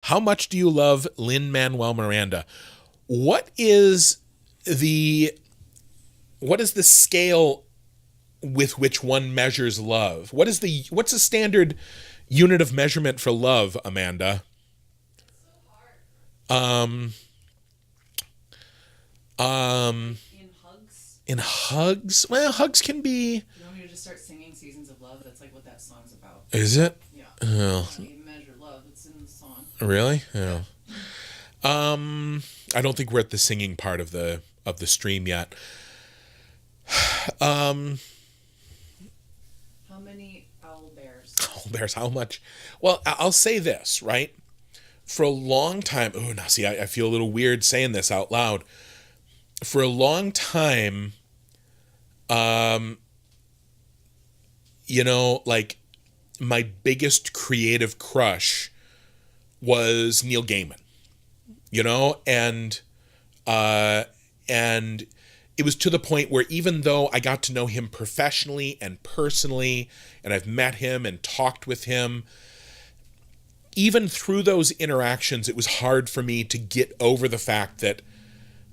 how much do you love Lin-Manuel Miranda? What is the scale with which one measures love? What's the standard unit of measurement for love, Amanda? Um, In hugs? in hugs? Well, hugs can be. You want me to just start singing Seasons of Love? That's like what that song's about. Is it? Yeah. Oh, How do you measure love? It's in the song. really? Yeah. I don't think we're at the singing part of the stream yet. Um, How many owl bears? oh, there's how much. Well, I'll say this, right? For a long time, oh, now see, I feel a little weird saying this out loud. For a long time, like my biggest creative crush was Neil Gaiman, and it was to the point where even though I got to know him professionally and personally, and I've met him and talked with him, even through those interactions, it was hard for me to get over the fact that,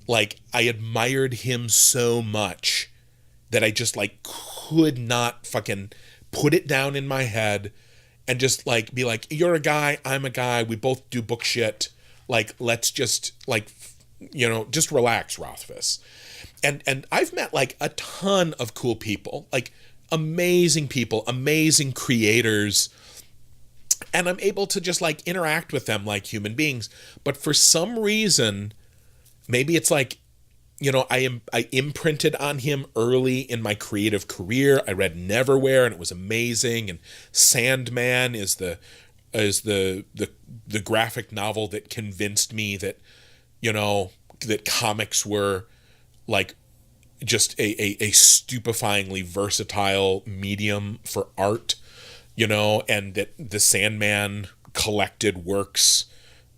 like, I admired him so much that I just, like, could not fucking put it down in my head and just, like, be like, you're a guy, I'm a guy, we both do book shit, like, let's just, like, just relax, Rothfuss. And I've met, like, a ton of cool people, like, amazing people, amazing creators, and I'm able to just, like, interact with them like human beings. But for some reason, maybe it's like, I imprinted on him early in my creative career. I read Neverwhere and it was amazing. And Sandman is the graphic novel that convinced me that, that comics were, like, just a stupefyingly versatile medium for art, and that the Sandman collected works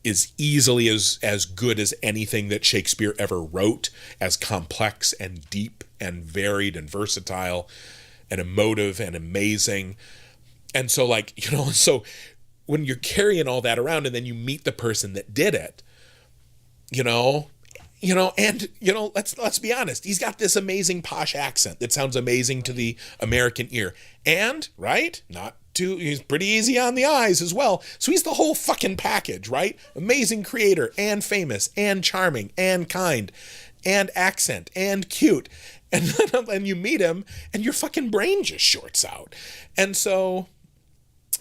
is easily as good as anything that Shakespeare ever wrote, as complex and deep and varied and versatile and emotive and amazing. And so, like, so when you're carrying all that around and then you meet the person that did it, let's be honest, he's got this amazing posh accent that sounds amazing to the American ear. And, right, he's pretty easy on the eyes as well. So he's the whole fucking package, right? Amazing creator and famous and charming and kind and accent and cute. And then you meet him and your fucking brain just shorts out. And so,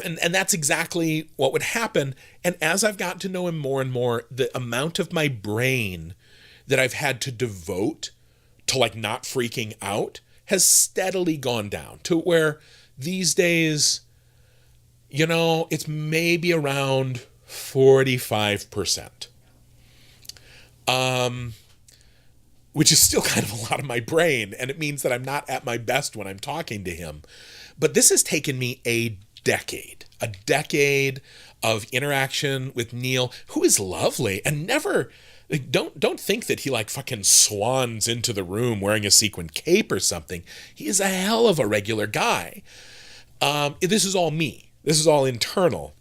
and that's exactly what would happen. And as I've gotten to know him more and more, the amount of my brain that I've had to devote to, like, not freaking out has steadily gone down to where these days, it's maybe around 45%. Which is still kind of a lot of my brain, and it means that I'm not at my best when I'm talking to him. But this has taken me a decade of interaction with Neil, who is lovely and never, like, don't think that he, like, fucking swans into the room wearing a sequin cape or something. He is a hell of a regular guy. This is all me. This is all internal.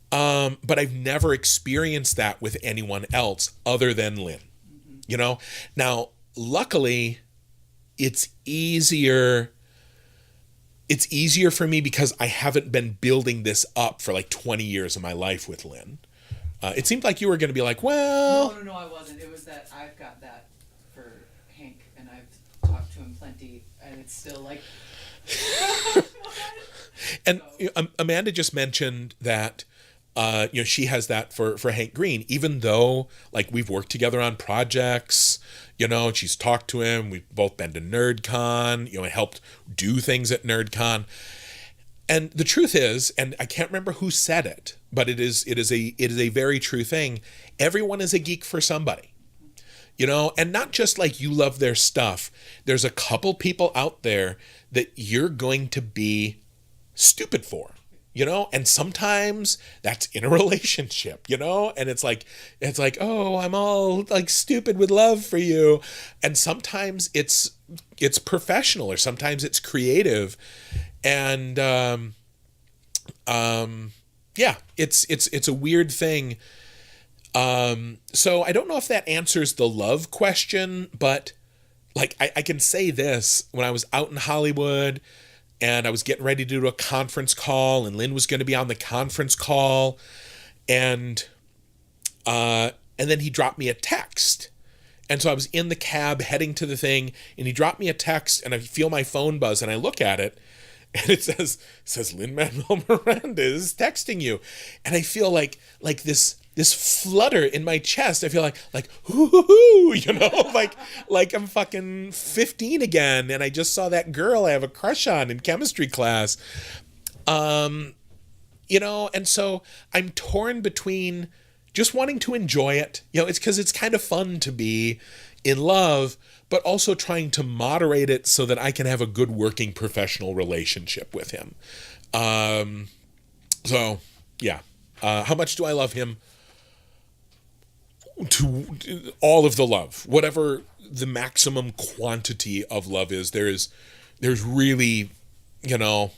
But I've never experienced that with anyone else other than Lin. Now, luckily, it's easier for me because I haven't been building this up for like 20 years of my life with Lin. It seemed like you were going to be like, well... No, I wasn't. It was that I've got that for Hank, and I've talked to him plenty, and it's still like... And Amanda just mentioned that, she has that for Hank Green, even though, like, we've worked together on projects, and she's talked to him. We've both been to NerdCon, and helped do things at NerdCon. And the truth is, and I can't remember who said it, but it is a very true thing. Everyone is a geek for somebody, and not just like you love their stuff. There's a couple people out there that you're going to be stupid for, and sometimes that's in a relationship, and it's like, oh, I'm all like stupid with love for you. And sometimes it's professional, or sometimes it's creative. And, Yeah, it's a weird thing. So I don't know if that answers the love question, but like I can say this: when I was out in Hollywood and I was getting ready to do a conference call, and Lynn was going to be on the conference call, and then he dropped me a text. And so I was in the cab heading to the thing, and he dropped me a text, and I feel my phone buzz, and I look at it, and it says Lin-Manuel Miranda is texting you. And I feel like this flutter in my chest. I feel like hoo, like I'm fucking 15 again, and I just saw that girl I have a crush on in chemistry class. And so I'm torn between just wanting to enjoy it. It's because it's kind of fun to be in love, but also trying to moderate it so that I can have a good working professional relationship with him. So, yeah. How much do I love him? To all of the love, whatever the maximum quantity of love is, there's really, there's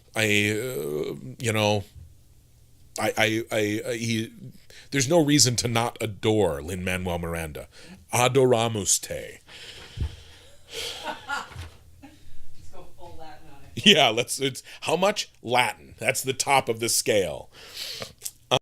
no reason to not adore Lin-Manuel Miranda. Adoramus te. Let's go full Latin on it. Yeah, it's how much? Latin. That's the top of the scale.